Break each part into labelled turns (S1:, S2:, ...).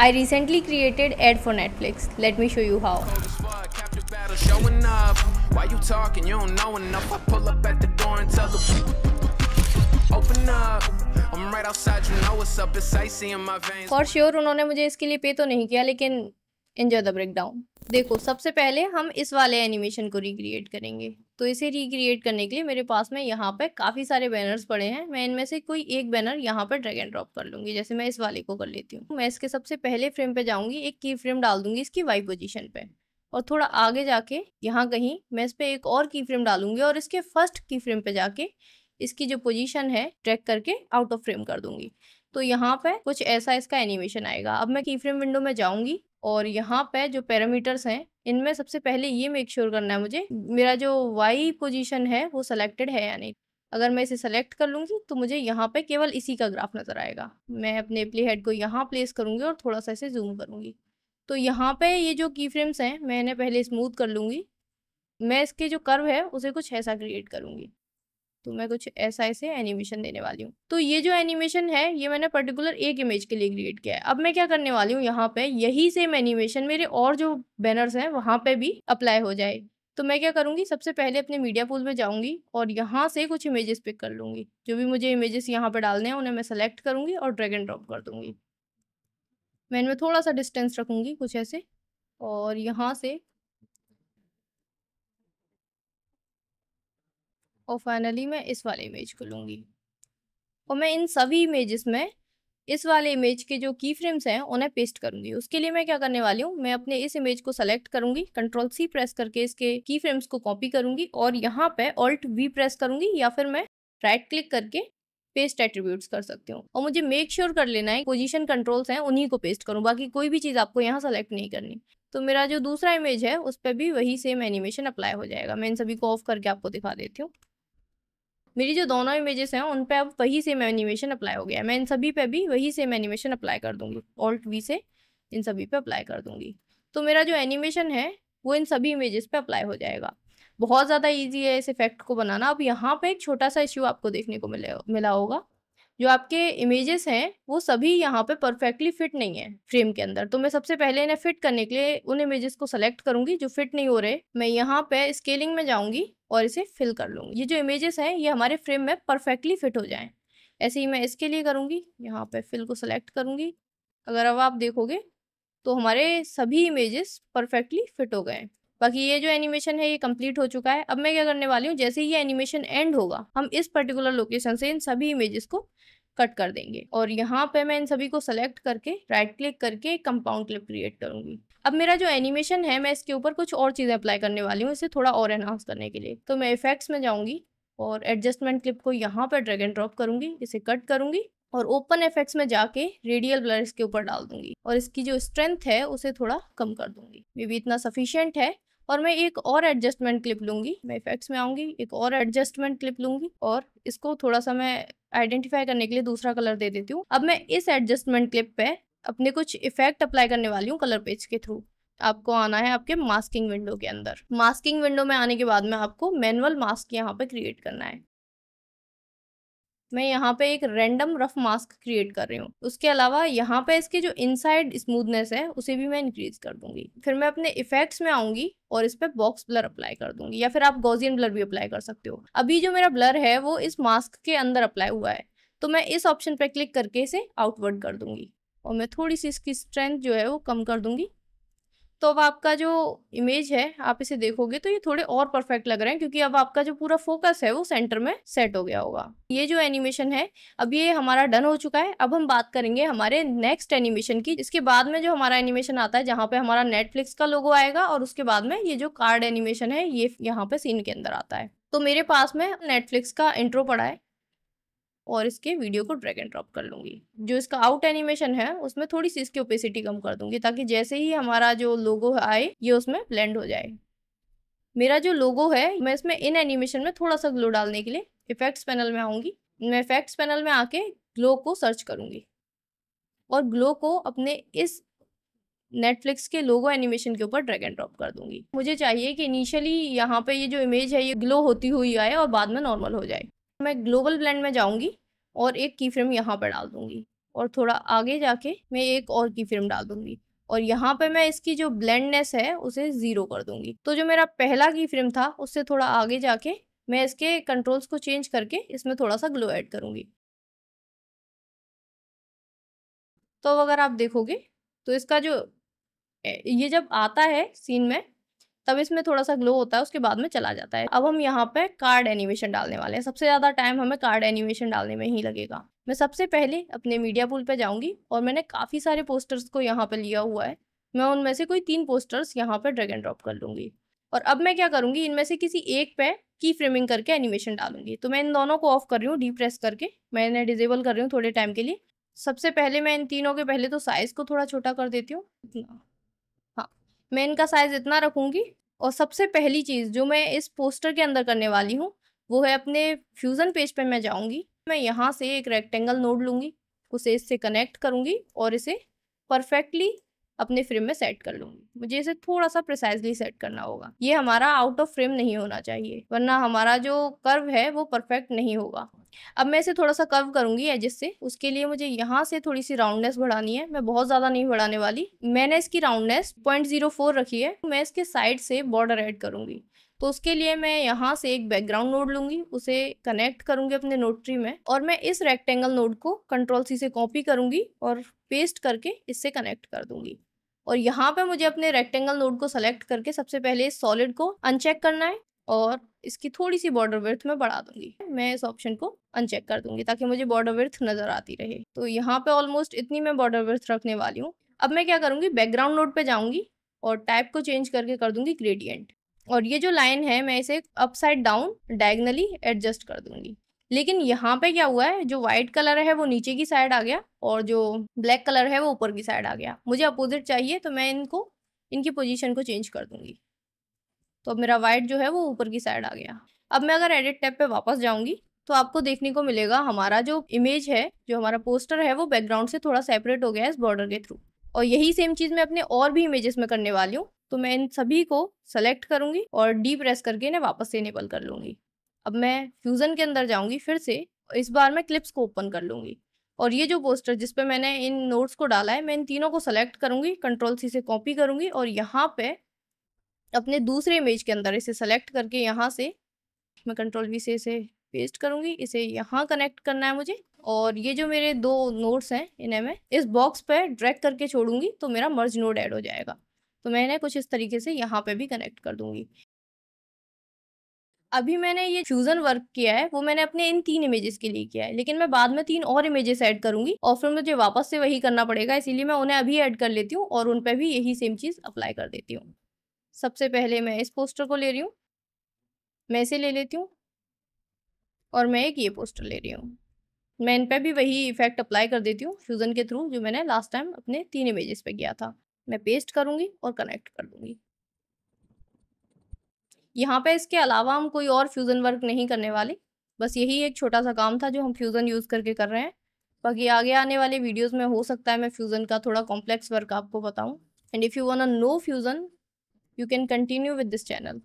S1: I recently created ad for Netflix. Let me show you how.
S2: Showing up. Why you talking? You don't know enough. I pull up at the door and tell them open up. I'm right outside. You know what's up. It's icy in my veins.
S1: For sure उन्होंने मुझे इसके लिए पे तो नहीं किया, लेकिन enjoy the breakdown. देखो, सबसे पहले हम इस वाले एनिमेशन को रिक्रिएट करेंगे। तो इसे रिक्रिएट करने के लिए मेरे पास में यहाँ पे काफ़ी सारे बैनर्स पड़े हैं। मैं इनमें से कोई एक बैनर यहाँ पर ड्रैग एंड ड्रॉप कर लूँगी। जैसे मैं इस वाले को कर लेती हूँ। मैं इसके सबसे पहले फ्रेम पे जाऊँगी, एक की फ्रेम डाल दूंगी इसकी वाई पोजीशन पे, और थोड़ा आगे जाके यहाँ कहीं मैं इस पर एक और की फ्रेम डालूंगी और इसके फर्स्ट की फ्रेम पे जाके इसकी जो पोजीशन है ड्रैग करके आउट ऑफ फ्रेम कर दूंगी। तो यहाँ पे कुछ ऐसा इसका एनिमेशन आएगा। अब मैं की फ्रेम विंडो में जाऊंगी और यहाँ पे जो पैरामीटर्स हैं इनमें सबसे पहले ये मेक श्योर करना है मुझे मेरा जो वाई पोजीशन है वो सिलेक्टेड है या नहीं। अगर मैं इसे सेलेक्ट कर लूँगी तो मुझे यहाँ पे केवल इसी का ग्राफ नज़र आएगा। मैं अपने प्ले हेड को यहाँ प्लेस करूँगी और थोड़ा सा इसे जूम करूँगी। तो यहाँ पे ये जो की फ्रेम्स हैं मैं इन्हें पहले स्मूथ कर लूँगी। मैं इसके जो कर्व है उसे कुछ ऐसा क्रिएट करूँगी। तो मैं कुछ ऐसा ऐसे एनिमेशन देने वाली हूँ। तो ये जो एनिमेशन है ये मैंने पर्टिकुलर एक इमेज के लिए क्रिएट किया है। अब मैं क्या करने वाली हूँ, यहाँ पे यही सेम एनिमेशन मेरे और जो बैनर्स हैं वहाँ पे भी अप्लाई हो जाए। तो मैं क्या करूँगी, सबसे पहले अपने मीडिया पूल में जाऊँगी और यहाँ से कुछ इमेजेस पिक कर लूँगी। जो भी मुझे इमेजेस यहाँ पे डालने हैं उन्हें मैं सेलेक्ट करूँगी और ड्रैग एंड ड्रॉप कर दूँगी। मैं इनमें थोड़ा सा डिस्टेंस रखूँगी कुछ ऐसे, और यहाँ से और फाइनली मैं इस वाले इमेज को लूँगी और मैं इन सभी इमेजेस में इस वाले इमेज के जो की फ्रेम्स हैं उन्हें पेस्ट करूँगी। उसके लिए मैं क्या करने वाली हूँ, मैं अपने इस इमेज को सेलेक्ट करूँगी, कंट्रोल सी प्रेस करके इसके की फ्रेम्स को कॉपी करूँगी और यहाँ पे ऑल्ट वी प्रेस करूँगी, या फिर मैं राइट क्लिक करके पेस्ट एट्रीब्यूट्स कर सकती हूँ। और मुझे मेक श्योर कर लेना है पोजीशन कंट्रोल्स हैं उन्हीं को पेस्ट करूँ, बाकी कोई भी चीज़ आपको यहाँ सेलेक्ट नहीं करनी। तो मेरा जो दूसरा इमेज है उस पर भी वही सेम एनिमेशन अप्लाई हो जाएगा। मैं इन सभी को ऑफ करके आपको दिखा देती हूँ। मेरी जो दोनों इमेजेस हैं उन पे अब वही सेम एनिमेशन अप्लाई हो गया है। मैं इन सभी पे भी वही सेम एनिमेशन अप्लाई कर दूंगी, ऑल्ट वी से इन सभी पे अप्लाई कर दूंगी। तो मेरा जो एनिमेशन है वो इन सभी इमेजेस पे अप्लाई हो जाएगा। बहुत ज़्यादा इजी है इस इफेक्ट को बनाना। अब यहाँ पे एक छोटा सा इश्यू आपको देखने को मिला होगा, जो आपके इमेजेस हैं वो सभी यहाँ पे परफेक्टली फिट नहीं है फ्रेम के अंदर। तो मैं सबसे पहले इन्हें फिट करने के लिए उन इमेजेस को सेलेक्ट करूंगी जो फिट नहीं हो रहे। मैं यहाँ पे स्केलिंग में जाऊंगी और इसे फिल कर लूँगी। ये जो इमेजेस हैं ये हमारे फ्रेम में परफेक्टली फिट हो जाएं। ऐसे ही मैं इसके लिए करूँगी, यहाँ पे फिल को सेलेक्ट करूँगी। अगर अब आप देखोगे तो हमारे सभी इमेजेस परफेक्टली फिट हो गए हैं। बाकी ये जो एनिमेशन है ये कंप्लीट हो चुका है। अब मैं क्या करने वाली हूँ, जैसे ही ये एनिमेशन एंड होगा हम इस पर्टिकुलर लोकेशन से इन सभी इमेजेस को कट कर देंगे और यहाँ पे मैं इन सभी को सेलेक्ट करके राइट क्लिक करके एक कंपाउंड क्लिप क्रिएट करूंगी। अब मेरा जो एनिमेशन है मैं इसके ऊपर कुछ और चीज़ें अप्लाई करने वाली हूँ इसे थोड़ा और एनहांस करने के लिए। तो मैं इफेक्ट्स में जाऊंगी और एडजस्टमेंट क्लिप को यहाँ पर ड्रैग एंड ड्रॉप करूंगी, इसे कट करूंगी और ओपन इफेक्ट्स में जाके रेडियल ब्लर इसके ऊपर डाल दूंगी और इसकी जो स्ट्रेंथ है उसे थोड़ा कम कर दूंगी। मे बी इतना सफिशियंट है। और मैं एक और एडजस्टमेंट क्लिप लूंगी, मैं इफेक्ट्स में आऊंगी, एक और एडजस्टमेंट क्लिप लूंगी और इसको थोड़ा सा मैं आइडेंटिफाई करने के लिए दूसरा कलर दे देती हूँ। अब मैं इस एडजस्टमेंट क्लिप पे अपने कुछ इफेक्ट अप्लाई करने वाली हूँ कलर पेज के थ्रू। आपको आना है आपके मास्किंग विंडो के अंदर। मास्किंग विंडो में आने के बाद में आपको मैनुअल मास्क यहाँ पे क्रिएट करना है। मैं यहाँ पे एक रैंडम रफ मास्क क्रिएट कर रही हूँ। उसके अलावा यहाँ पे इसके जो इनसाइड स्मूथनेस है उसे भी मैं इंक्रीज कर दूंगी। फिर मैं अपने इफेक्ट्स में आऊंगी और इस पे बॉक्स ब्लर अप्लाई कर दूंगी, या फिर आप गॉसियन ब्लर भी अप्लाई कर सकते हो। अभी जो मेरा ब्लर है वो इस मास्क के अंदर अप्लाई हुआ है, तो मैं इस ऑप्शन पे क्लिक करके इसे आउटवर्ड कर दूंगी और मैं थोड़ी सी इसकी स्ट्रेंथ जो है वो कम कर दूंगी। तो अब आपका जो इमेज है आप इसे देखोगे तो ये थोड़े और परफेक्ट लग रहे हैं, क्योंकि अब आपका जो पूरा फोकस है वो सेंटर में सेट हो गया होगा। ये जो एनिमेशन है अब ये हमारा डन हो चुका है। अब हम बात करेंगे हमारे नेक्स्ट एनिमेशन की। इसके बाद में जो हमारा एनिमेशन आता है जहाँ पे हमारा नेटफ्लिक्स का लोगो आएगा और उसके बाद में ये जो कार्ड एनिमेशन है ये यहाँ पे सीन के अंदर आता है। तो मेरे पास में नेटफ्लिक्स का इंट्रो पड़ा है और इसके वीडियो को ड्रैग एंड ड्रॉप कर लूंगी। जो इसका आउट एनिमेशन है उसमें थोड़ी सी इसकी ओपेसिटी कम कर दूंगी ताकि जैसे ही हमारा जो लोगो आए ये उसमें ब्लेंड हो जाए। मेरा जो लोगो है मैं इसमें इन एनिमेशन में थोड़ा सा ग्लो डालने के लिए इफेक्ट्स पैनल में आऊंगी। मैं इफेक्ट्स पैनल में आके ग्लो को सर्च करूंगी और ग्लो को अपने इस नेटफ्लिक्स के लोगो एनिमेशन के ऊपर ड्रैग एंड ड्रॉप कर दूंगी। मुझे चाहिए कि इनिशियली यहाँ पे ये जो इमेज है ये ग्लो होती हुई आए और बाद में नॉर्मल हो जाए। मैं ग्लोबल ब्लेंड में जाऊंगी और एक की फ्रेम यहाँ पर डाल दूंगी। और थोड़ा आगे जाके मैं एक और की फ्रेम डाल दूंगी और यहाँ पे मैं इसकी जो ब्लेंडनेस है उसे 0 कर दूंगी। तो जो मेरा पहला की फ्रेम था उससे थोड़ा आगे जाके मैं इसके कंट्रोल्स को चेंज करके इसमें थोड़ा सा ग्लो ऐड करूंगी। तो अब अगर आप देखोगे तो इसका जो ये जब आता है सीन में तब इसमें थोड़ा सा ग्लो होता है, उसके बाद में चला जाता है। अब हम यहाँ पे कार्ड एनिमेशन डालने वाले हैं। सबसे ज़्यादा टाइम हमें कार्ड एनिमेशन डालने में ही लगेगा। मैं सबसे पहले अपने मीडिया पूल पे जाऊंगी और मैंने काफ़ी सारे पोस्टर्स को यहाँ पे लिया हुआ है। मैं उनमें से कोई 3 पोस्टर्स यहाँ पे ड्रैग एंड ड्रॉप कर लूंगी और अब मैं क्या करूंगी, इनमें से किसी एक पे की फ्रेमिंग करके एनिमेशन डालूंगी। तो मैं इन दोनों को ऑफ कर रही हूँ, डी प्रेस करके मैं इन्हें डिजेबल कर रही हूँ थोड़े टाइम के लिए। सबसे पहले मैं इन तीनों के पहले तो साइज को थोड़ा छोटा कर देती हूँ। हाँ, मैं इनका साइज इतना रखूंगी। और सबसे पहली चीज़ जो मैं इस पोस्टर के अंदर करने वाली हूँ वो है अपने फ्यूज़न पेज पे मैं जाऊँगी। मैं यहाँ से एक रेक्टेंगल नोड लूँगी, उसे इससे कनेक्ट करूँगी और इसे परफेक्टली अपने फ्रेम में सेट कर लूँगी। मुझे इसे थोड़ा सा प्रिसाइजली सेट करना होगा। ये हमारा आउट ऑफ फ्रेम नहीं होना चाहिए वरना हमारा जो कर्व है वो परफेक्ट नहीं होगा। अब मैं इसे थोड़ा सा कर्व करूंगी एजेस से। उसके लिए मुझे यहाँ से थोड़ी सी राउंडनेस बढ़ानी है। मैं बहुत ज़्यादा नहीं बढ़ाने वाली। मैंने इसकी राउंडनेस 0.04 रखी है। मैं इसके साइड से बॉर्डर ऐड करूंगी। तो उसके लिए मैं यहाँ से एक बैकग्राउंड नोड लूंगी, उसे कनेक्ट करूंगी अपने नोड ट्री में और मैं इस रेक्टेंगल नोड को Ctrl+C से कॉपी करूंगी और पेस्ट करके इससे कनेक्ट कर दूंगी। और यहाँ पे मुझे अपने रेक्टेंगल नोड को सेलेक्ट करके सबसे पहले इस सॉलिड को अनचेक करना है और इसकी थोड़ी सी बॉर्डर विड्थ में बढ़ा दूंगी। मैं इस ऑप्शन को अनचेक कर दूंगी ताकि मुझे बॉर्डर विड्थ नजर आती रहे। तो यहाँ पे ऑलमोस्ट इतनी मैं बॉर्डर विड्थ रखने वाली हूँ। अब मैं क्या करूंगी, बैकग्राउंड नोड पे जाऊंगी और टाइप को चेंज करके कर दूंगी ग्रेडियंट। और ये जो लाइन है मैं इसे अपसाइड डाउन डायगनली एडजस्ट कर दूंगी। लेकिन यहाँ पे क्या हुआ है, जो व्हाइट कलर है वो नीचे की साइड आ गया और जो ब्लैक कलर है वो ऊपर की साइड आ गया। मुझे अपोजिट चाहिए तो मैं इनकी पोजीशन को चेंज कर दूंगी। तो अब मेरा व्हाइट जो है वो ऊपर की साइड आ गया। अब मैं अगर एडिट टैब पे वापस जाऊंगी तो आपको देखने को मिलेगा हमारा जो इमेज है, जो हमारा पोस्टर है वो बैकग्राउंड से थोड़ा सेपरेट हो गया है इस बॉर्डर के थ्रू। और यही सेम चीज़ मैं अपने और भी इमेजेस में करने वाली हूँ। तो मैं इन सभी को सेलेक्ट करूंगी और डी प्रेस करके इन्हें वापस से इनेबल कर लूंगी। अब मैं फ्यूजन के अंदर जाऊंगी फिर से, इस बार मैं क्लिप्स को ओपन कर लूंगी और ये जो पोस्टर जिस पे मैंने इन नोट्स को डाला है मैं इन तीनों को सेलेक्ट करूंगी, Ctrl+C से कॉपी करूंगी और यहाँ पे अपने दूसरे इमेज के अंदर इसे सेलेक्ट करके यहाँ से मैं Ctrl+V से इसे पेस्ट करूंगी। इसे यहाँ कनेक्ट करना है मुझे और ये जो मेरे 2 नोड्स हैं इन्हें मैं इस बॉक्स पे ड्रैग करके छोड़ूंगी तो मेरा मर्ज नोड ऐड हो जाएगा। तो मैं इन्हें कुछ इस तरीके से यहाँ पे भी कनेक्ट कर दूंगी। अभी मैंने ये फ्यूजन वर्क किया है वो मैंने अपने इन 3 इमेजेस के लिए किया है, लेकिन मैं बाद में 3 और इमेजेस ऐड करूंगी और फिर मुझे वापस से वही करना पड़ेगा, इसीलिए मैं उन्हें अभी ऐड कर लेती हूँ और उन पे भी यही सेम चीज़ अप्लाई कर देती हूँ। सबसे पहले मैं इस पोस्टर को ले रही हूँ, मैं इसे ले लेती हूँ और मैं एक ये पोस्टर ले रही हूँ। मैं इन पे भी वही इफेक्ट अप्लाई कर देती हूँ फ्यूजन के थ्रू जो मैंने लास्ट टाइम अपने 3 इमेजेस पे किया था। मैं पेस्ट करूंगी और कनेक्ट कर दूंगी। यहाँ पे इसके अलावा हम कोई और फ्यूजन वर्क नहीं करने वाले, बस यही एक छोटा सा काम था जो हम फ्यूजन यूज करके कर रहे हैं। बाकी आगे आने वाले वीडियोस में हो सकता है मैं फ्यूजन का थोड़ा कॉम्प्लेक्स वर्क आपको बताऊं। And if you want to know fusion you can continue with this channel.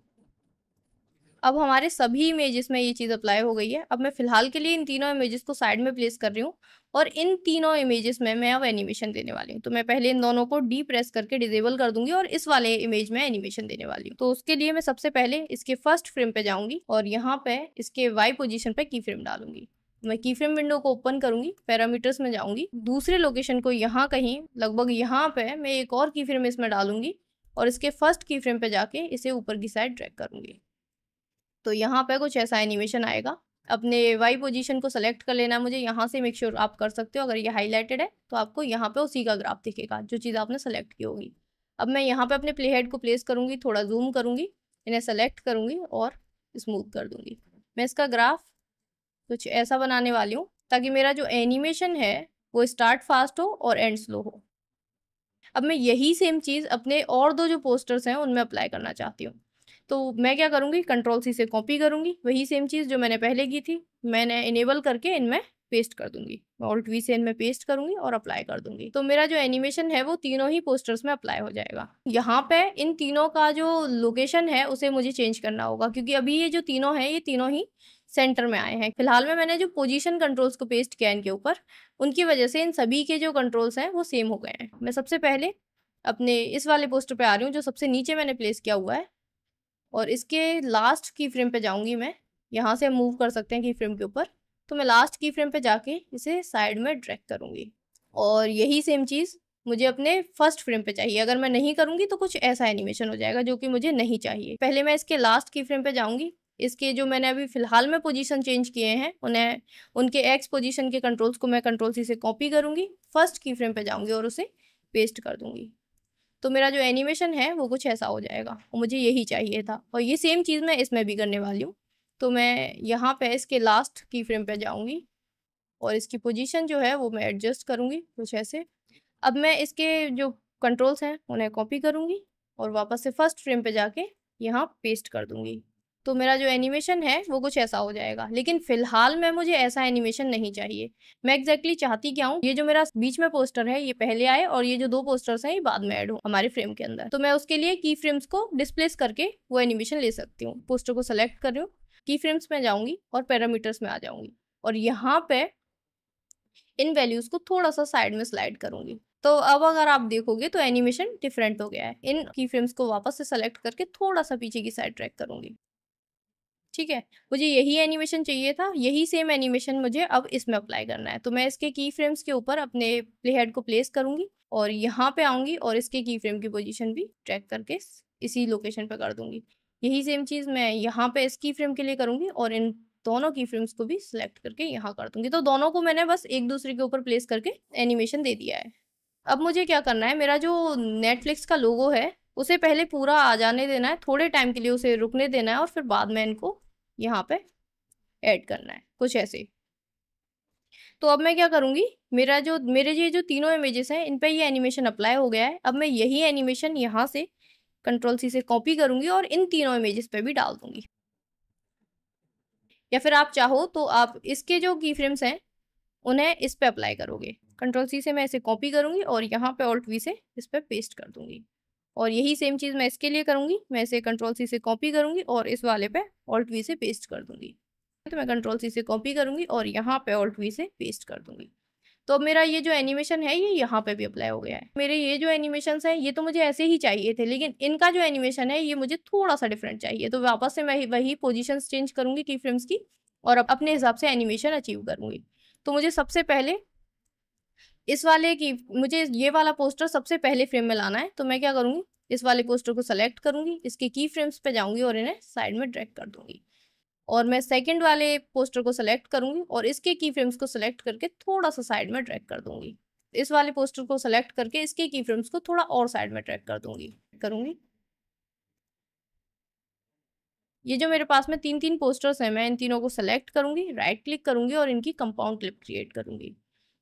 S1: अब हमारे सभी इमेजेस में ये चीज़ अप्लाई हो गई है। अब मैं फिलहाल के लिए इन तीनों इमेजेस को साइड में प्लेस कर रही हूँ और इन तीनों इमेजेस में मैं अब एनिमेशन देने वाली हूँ। तो मैं पहले इन दोनों को डी प्रेस करके डिसेबल कर दूंगी और इस वाले इमेज में एनिमेशन देने वाली हूँ। तो उसके लिए मैं सबसे पहले इसके फर्स्ट फ्रेम पे जाऊंगी और यहाँ पे इसके वाई पोजिशन पे की फ्रेम डालूंगी। मैं की फ्रेम विंडो को ओपन करूंगी, पैरामीटर्स में जाऊंगी, दूसरे लोकेशन को यहाँ कहीं लगभग यहाँ पे मैं एक और की फ्रेम इसमें डालूंगी और इसके फर्स्ट की फ्रेम पे जाके इसे ऊपर की साइड ड्रैग करूंगी। तो यहाँ पे कुछ ऐसा एनिमेशन आएगा। अपने वाई पोजीशन को सेलेक्ट कर लेना मुझे, यहाँ से मेक श्योर आप कर सकते हो। अगर ये हाईलाइटेड है तो आपको यहाँ पे उसी का ग्राफ दिखेगा जो चीज़ आपने सेलेक्ट की होगी। अब मैं यहाँ पे अपने प्ले हेड को प्लेस करूँगी, थोड़ा जूम करूँगी, इन्हें सेलेक्ट करूँगी और स्मूथ कर दूँगी। मैं इसका ग्राफ कुछ ऐसा बनाने वाली हूँ ताकि मेरा जो एनिमेशन है वो स्टार्ट फास्ट हो और एंड स्लो हो। अब मैं यही सेम चीज़ अपने और 2 जो पोस्टर्स हैं उनमें अप्लाई करना चाहती हूँ। तो मैं क्या करूँगी, Ctrl+C से कॉपी करूँगी, वही सेम चीज़ जो मैंने पहले की थी मैंने इनेबल करके इनमें पेस्ट कर दूंगी। मैं Alt+V से इनमें पेस्ट करूँगी और अप्लाई कर दूंगी। तो मेरा जो एनिमेशन है वो तीनों ही पोस्टर्स में अप्लाई हो जाएगा। यहाँ पे इन तीनों का जो लोकेशन है उसे मुझे चेंज करना होगा क्योंकि अभी ये जो तीनों हैं ये तीनों ही सेंटर में आए हैं। फिलहाल में मैंने जो पोजीशन कंट्रोल्स को पेस्ट किया इनके ऊपर, उनकी वजह से इन सभी के जो कंट्रोल्स हैं वो सेम हो गए हैं। मैं सबसे पहले अपने इस वाले पोस्टर पे आ रही हूँ जो सबसे नीचे मैंने प्लेस किया हुआ है, और इसके लास्ट की फ्रेम पे जाऊंगी मैं। यहाँ से हम मूव कर सकते हैं की फ्रेम के ऊपर, तो मैं लास्ट की फ्रेम पे जाके इसे साइड में ड्रैग करूंगी, और यही सेम चीज़ मुझे अपने फर्स्ट फ्रेम पे चाहिए। अगर मैं नहीं करूंगी तो कुछ ऐसा एनिमेशन हो जाएगा जो कि मुझे नहीं चाहिए। पहले मैं इसके लास्ट की फ्रेम पे जाऊंगी, इसके जो मैंने अभी फिलहाल में पोजीशन चेंज किए हैं उन्हें, उनके एक्स पोजीशन के कंट्रोल्स को मैं कंट्रोल सी से कॉपी करूंगी, फर्स्ट की फ्रेम पे जाऊंगी और उसे पेस्ट कर दूंगी। तो मेरा जो एनिमेशन है वो कुछ ऐसा हो जाएगा, और मुझे यही चाहिए था। और ये सेम चीज़ मैं इसमें भी करने वाली हूँ। तो मैं यहाँ पे इसके लास्ट की फ्रेम पे जाऊँगी और इसकी पोजीशन जो है वो मैं एडजस्ट करूँगी कुछ ऐसे। अब मैं इसके जो कंट्रोल्स हैं उन्हें कॉपी करूँगी और वापस से फर्स्ट फ्रेम पे जाके यहाँ पेस्ट कर दूँगी। तो मेरा जो एनिमेशन है वो कुछ ऐसा हो जाएगा। लेकिन फ़िलहाल में मुझे ऐसा एनिमेशन नहीं चाहिए। मैं एग्जैक्टली चाहती क्या हूँ, ये जो मेरा बीच में पोस्टर है ये पहले आए और ये जो 2 पोस्टर्स हैं ये बाद में ऐड हो हमारे फ्रेम के अंदर। तो मैं उसके लिए की फ्रेम्स को डिस्प्लेस करके वो एनिमेशन ले सकती हूँ। पोस्टर को सेलेक्ट कर रही हूँ, की फ्रेम्स में जाऊँगी और पैरामीटर्स में आ जाऊँगी, और यहाँ पे इन वैल्यूज़ को थोड़ा-सा साइड में स्लाइड करूँगी। तो अब अगर आप देखोगे तो एनिमेशन डिफरेंट हो गया है। इन की फ्रेम्स को वापस से सेलेक्ट करके थोड़ा-सा पीछे की साइड ट्रैक करूँगी। ठीक है, मुझे यही एनिमेशन चाहिए था, यही सेम एनिमेशन मुझे अब इसमें अप्लाई करना है। तो मैं इसके की फ्रेम्स के ऊपर अपने प्ले हेड को प्लेस करूँगी और यहाँ पे आऊँगी और इसके की फ्रेम की पोजीशन भी ट्रैक करके इसी लोकेशन पे कर दूँगी। यही सेम चीज़ मैं यहाँ पे इस की फ्रेम के लिए करूँगी और इन दोनों की फ्रेम्स को भी सिलेक्ट करके यहाँ कर दूँगी। तो दोनों को मैंने बस एक दूसरे के ऊपर प्लेस करके एनिमेशन दे दिया है। अब मुझे क्या करना है, मेरा जो नेटफ्लिक्स का लोगो है उसे पहले पूरा आ जाने देना है, थोड़े टाइम के लिए उसे रुकने देना है और फिर बाद में इनको यहाँ पे ऐड करना है कुछ ऐसे। तो अब मैं क्या करूँगी, मेरे ये जो तीनों इमेजेस हैं इन पे ये एनिमेशन अप्लाई हो गया है। अब मैं यही एनिमेशन यहाँ से कंट्रोल सी से कॉपी करूँगी और इन तीनों इमेजेस पे भी डाल दूँगी। या फिर आप चाहो तो आप इसके जो की फ्रेम्स हैं उन्हें इस पे अप्लाई करोगे। कंट्रोल सी से मैं इसे कॉपी करूँगी और यहाँ पे ऑल्ट वी से इस पे पेस्ट कर दूँगी। और यही सेम चीज़ मैं इसके लिए करूँगी, मैं इसे कंट्रोल सी से कॉपी करूँगी और इस वाले पे ऑल्ट वी से पेस्ट कर दूँगी। तो मैं कंट्रोल सी से कॉपी करूँगी और यहाँ पे ऑल्ट वी से पेस्ट कर दूँगी। तो अब मेरा ये जो एनिमेशन है ये यहाँ पे भी अप्लाई हो गया है। मेरे ये जो एनिमेशंस हैं ये तो मुझे ऐसे ही चाहिए थे, लेकिन इनका जो एनिमेशन है ये मुझे थोड़ा-सा डिफरेंट चाहिए। तो वापस से मैं वही पोजीशंस चेंज करूँगी की फ्रेम्स की और अपने हिसाब से एनिमेशन अचीव करूँगी। तो मुझे सबसे पहले मुझे ये वाला पोस्टर सबसे पहले फ्रेम में लाना है। तो मैं क्या करूँगी, इस वाले पोस्टर को सेलेक्ट करूँगी, इसके की फ्रेम्स पे जाऊँगी और इन्हें साइड में ड्रैग कर दूँगी। और मैं सेकंड वाले पोस्टर को सेलेक्ट करूँगी और इसके की फ्रेम्स को सेलेक्ट करके थोड़ा-सा साइड में ड्रैग कर दूँगी। इस वाले पोस्टर को सेलेक्ट करके इसके की फ्रेम्स को थोड़ा और साइड में ड्रैग कर दूँगी। ये जो मेरे पास में 3-3 पोस्टर्स हैं, मैं इन तीनों को सेलेक्ट करूँगी, राइट क्लिक करूँगी और इनकी कंपाउंड क्लिप क्रिएट करूँगी।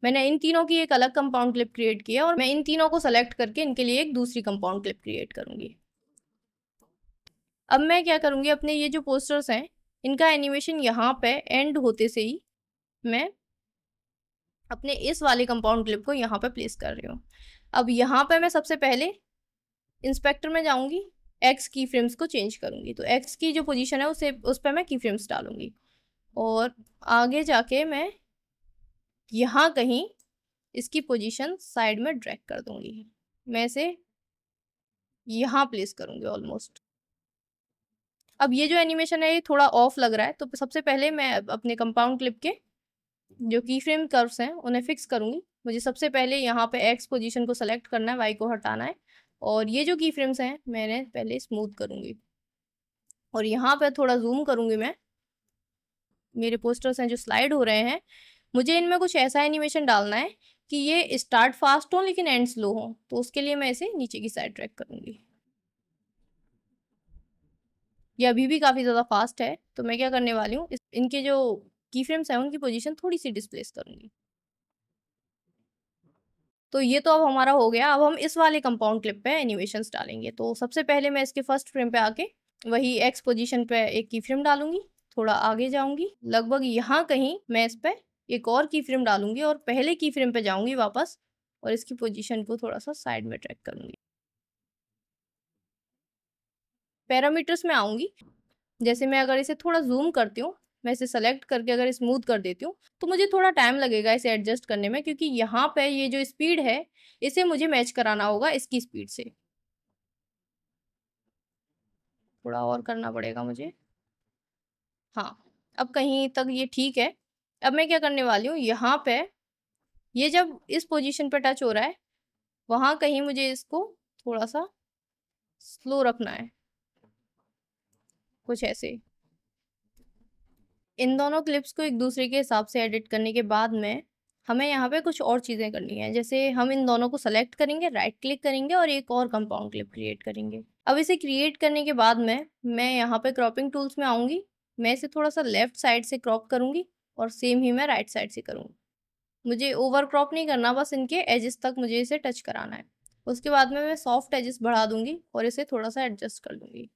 S1: मैंने इन तीनों की एक अलग कंपाउंड क्लिप क्रिएट की है और मैं इन तीनों को सेलेक्ट करके इनके लिए एक दूसरी कंपाउंड क्लिप क्रिएट करूँगी। अब मैं क्या करूँगी, अपने ये जो पोस्टर्स हैं इनका एनिमेशन यहाँ पे एंड होते से ही मैं अपने इस वाले कंपाउंड क्लिप को यहाँ पे प्लेस कर रही हूँ। अब यहाँ पे मैं सबसे पहले इंस्पेक्टर में जाऊँगी, एक्स की फ्रेम्स को चेंज करूँगी। तो एक्स की जो पोजीशन है उस पर मैं की फ्रेम्स डालूँगी और आगे जाके मैं यहाँ कहीं इसकी पोजीशन साइड में ड्रैग कर दूँगी। मैं इसे यहाँ प्लेस करूँगी ऑलमोस्ट। अब ये जो एनिमेशन है ये थोड़ा ऑफ लग रहा है, तो सबसे पहले मैं अपने कंपाउंड क्लिप के जो की फ्रेम कर्व्स हैं उन्हें फिक्स करूँगी। मुझे सबसे पहले यहाँ पे एक्स पोजीशन को सेलेक्ट करना है, वाई को हटाना है और ये जो की फ्रेम्स हैं मैंने पहले स्मूथ करूँगी और यहाँ पे थोड़ा जूम करूँगी मैं। मेरे पोस्टर्स हैं जो स्लाइड हो रहे हैं, मुझे इनमें कुछ ऐसा एनिमेशन डालना है कि ये स्टार्ट फास्ट हो लेकिन एंड स्लो हो। तो उसके लिए मैं इसे नीचे की साइड ट्रैक करूँगी। ये अभी भी काफ़ी ज़्यादा फास्ट है, तो मैं क्या करने वाली हूँ, इनके जो की फ्रेम्स हैं उनकी पोजीशन थोड़ी सी डिस्प्लेस करूँगी। तो ये तो अब हमारा हो गया। अब हम इस वाले कंपाउंड क्लिप पे एनिमेशंस डालेंगे। तो सबसे पहले मैं इसके फर्स्ट फ्रेम पे आके वही एक्स पोजीशन पे एक की फ्रेम डालूंगी, थोड़ा आगे जाऊंगी, लगभग यहाँ कहीं मैं इस पे एक और की फ्रेम डालूंगी और पहले की फ्रेम पे जाऊंगी वापस और इसकी पोजीशन को थोड़ा सा साइड में ट्रैक करूंगी। पैरामीटर्स में आऊंगी, जैसे मैं अगर इसे थोड़ा जूम करती हूँ, मैं इसे सेलेक्ट करके अगर स्मूथ कर देती हूँ तो मुझे थोड़ा टाइम लगेगा इसे एडजस्ट करने में, क्योंकि यहाँ पे ये जो स्पीड है इसे मुझे मैच कराना होगा इसकी स्पीड से। थोड़ा और करना पड़ेगा मुझे। हाँ, अब कहीं तक ये ठीक है। अब मैं क्या करने वाली हूँ, यहाँ पे ये जब इस पोजीशन पे टच हो रहा है वहाँ कहीं मुझे इसको थोड़ा सा स्लो रखना है, कुछ ऐसे। इन दोनों क्लिप्स को एक दूसरे के हिसाब से एडिट करने के बाद में हमें यहाँ पे कुछ और चीज़ें करनी है। जैसे हम इन दोनों को सेलेक्ट करेंगे, राइट क्लिक करेंगे और एक और कंपाउंड क्लिप क्रिएट करेंगे। अब इसे क्रिएट करने के बाद में मैं यहाँ पे क्रॉपिंग टूल्स में आऊँगी। मैं इसे थोड़ा सा लेफ्ट साइड से क्रॉप करूँगी और सेम ही मैं राइट साइड से करूँगी। मुझे ओवर क्रॉप नहीं करना, बस इनके एजेस तक मुझे इसे टच कराना है। उसके बाद में मैं सॉफ्ट एजेस बढ़ा दूँगी और इसे थोड़ा सा एडजस्ट कर दूँगी।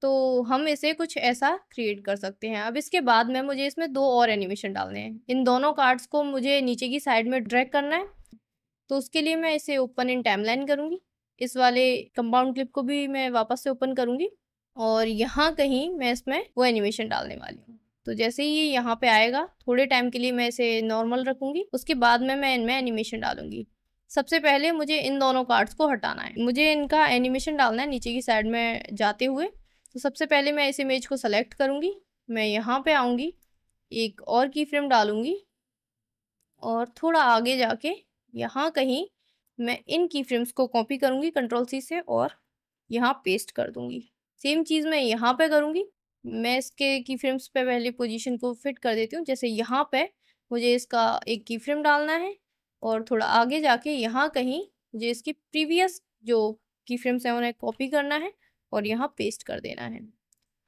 S1: तो हम इसे कुछ ऐसा क्रिएट कर सकते हैं। अब इसके बाद में मुझे इसमें 2 और एनिमेशन डालने हैं। इन दोनों कार्ड्स को मुझे नीचे की साइड में ड्रैग करना है। तो उसके लिए मैं इसे ओपन इन टाइमलाइन करूँगी। इस वाले कंपाउंड क्लिप को भी मैं वापस से ओपन करूँगी और यहाँ कहीं मैं इसमें वो एनिमेशन डालने वाली हूँ। तो जैसे ही ये यहाँ पे आएगा, थोड़े टाइम के लिए मैं इसे नॉर्मल रखूँगी। उसके बाद में मैं इनमें एनिमेशन डालूँगी। सबसे पहले मुझे इन दोनों कार्ड्स को हटाना है। मुझे इनका एनिमेशन डालना है नीचे की साइड में जाते हुए। तो सबसे पहले मैं इस इमेज को सेलेक्ट करूँगी। मैं यहाँ पे आऊँगी, एक और की फ्रेम डालूँगी और थोड़ा आगे जाके यहाँ कहीं मैं इन की फ्रेम्स को कॉपी करूँगी कंट्रोल C से और यहाँ पेस्ट कर दूँगी। सेम चीज़ मैं यहाँ पे करूँगी। मैं इसके की फ्रेम्स पे पहले पोजीशन को फिट कर देती हूँ। जैसे यहाँ पे मुझे इसका एक की फ्रेम डालना है और थोड़ा आगे जाके यहाँ कहीं मुझे इसकी प्रीवियस जो की फ्रेम्स हैं उन्हें कॉपी करना है और यहाँ पेस्ट कर देना है।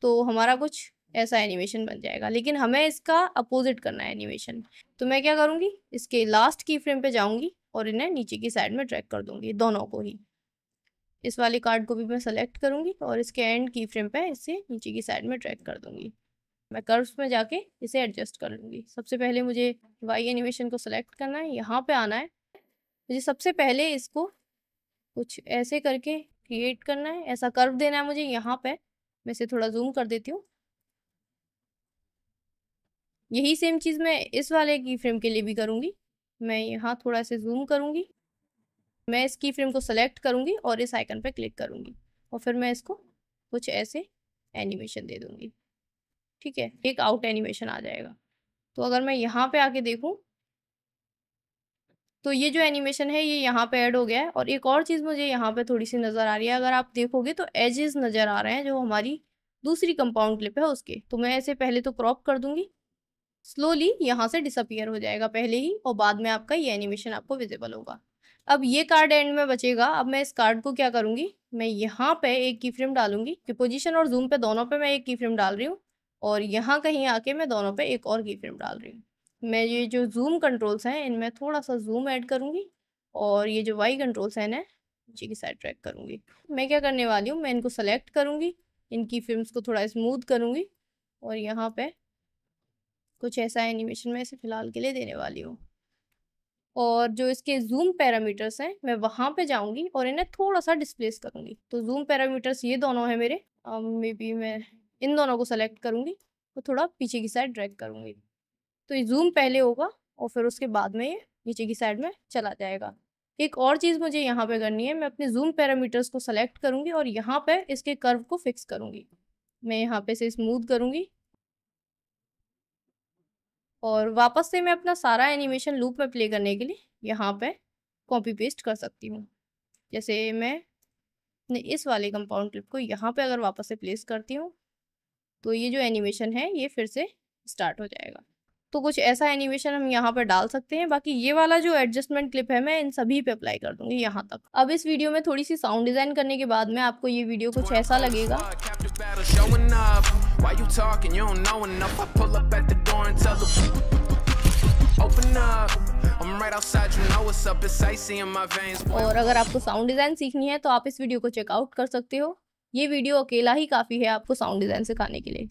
S1: तो हमारा कुछ ऐसा एनिमेशन बन जाएगा, लेकिन हमें इसका अपोजिट करना है एनिमेशन। तो मैं क्या करूँगी, इसके लास्ट की फ्रेम पे जाऊँगी और इन्हें नीचे की साइड में ड्रैग कर दूँगी, दोनों को ही। इस वाले कार्ड को भी मैं सेलेक्ट करूँगी और इसके एंड की फ्रेम पे इसे नीचे की साइड में ड्रैग कर दूँगी। मैं कर्व्स में जाके इसे एडजस्ट कर लूँगी। सबसे पहले मुझे वाई एनिमेशन को सेलेक्ट करना है, यहाँ पे आना है। मुझे सबसे पहले इसको कुछ ऐसे करके क्रिएट करना है, ऐसा कर्व देना है मुझे यहाँ पे। मैं इसे थोड़ा जूम कर देती हूँ। यही सेम चीज़ मैं इस वाले की फ्रेम के लिए भी करूँगी। मैं यहाँ थोड़ा से जूम करूँगी, मैं इस की फ्रेम को सेलेक्ट करूँगी और इस आइकन पे क्लिक करूँगी और फिर मैं इसको कुछ ऐसे एनिमेशन दे दूँगी। ठीक है, एक आउट एनिमेशन आ जाएगा। तो अगर मैं यहाँ पे आके देखूँ तो ये जो एनिमेशन है ये यहाँ पे ऐड हो गया है। और एक और चीज़ मुझे यहाँ पे थोड़ी सी नज़र आ रही है, अगर आप देखोगे तो एजेस नज़र आ रहे हैं जो हमारी दूसरी कंपाउंड क्लिप है उसके। तो मैं ऐसे पहले तो क्रॉप कर दूँगी, स्लोली यहाँ से डिसअपियर हो जाएगा पहले ही और बाद में आपका ये एनिमेशन आपको विजिबल होगा। अब ये कार्ड एंड में बचेगा। अब मैं इस कार्ड को क्या करूँगी, मैं यहाँ पे एक की फ्रेम डालूँगी कि पोजीशन और जूम पे दोनों पे मैं एक की फ्रेम डाल रही हूँ और यहाँ कहीं आके मैं दोनों पे एक और की फ्रेम डाल रही हूँ। मैं ये जो जूम कंट्रोल्स हैं इनमें थोड़ा सा जूम ऐड करूँगी और ये जो वाई कंट्रोल्स हैं इन्हें नीचे की साइड ट्रैक करूँगी। मैं क्या करने वाली हूँ, मैं इनको सेलेक्ट करूँगी, इनकी फ्रेम्स को थोड़ा स्मूथ करूँगी और यहाँ पे कुछ ऐसा एनिमेशन मैं इसे फ़िलहाल के लिए देने वाली हूँ। और जो इसके जूम पैरामीटर्स हैं मैं वहाँ पे जाऊँगी और इन्हें थोड़ा सा डिस्प्लेस करूँगी। तो जूम पैरामीटर्स ये दोनों हैं मेरे। मे बी मैं इन दोनों को सेलेक्ट करूँगी और थोड़ा पीछे की साइड ड्रैग करूँगी। तो ये जूम पहले होगा और फिर उसके बाद में ये नीचे की साइड में चला जाएगा। एक और चीज़ मुझे यहाँ पे करनी है, मैं अपने जूम पैरामीटर्स को सेलेक्ट करूँगी और यहाँ पे इसके कर्व को फिक्स करूँगी। मैं यहाँ पे इसे स्मूथ करूँगी और वापस से मैं अपना सारा एनिमेशन लूप में प्ले करने के लिए यहाँ पे कॉपी पेस्ट कर सकती हूँ। जैसे मैं अपने इस वाले कंपाउंड क्लिप को यहाँ पे अगर वापस से प्लेस करती हूँ तो ये जो एनिमेशन है ये फिर से स्टार्ट हो जाएगा। तो कुछ ऐसा एनिमेशन हम यहाँ पे डाल सकते हैं। बाकी ये वाला जो एडजस्टमेंट क्लिप है मैं इन सभी पे अप्लाई कर दूंगी यहाँ तक। अब इस वीडियो में थोड़ी सी साउंड डिज़ाइन करने के बाद में आपको ये वीडियो कुछ ऐसा लगेगा। और अगर आपको साउंड डिज़ाइन सीखनी है तो आप इस वीडियो को चेकआउट कर सकते हो। ये वीडियो अकेला ही काफ़ी है आपको साउंड डिज़ाइन सिखाने के लिए।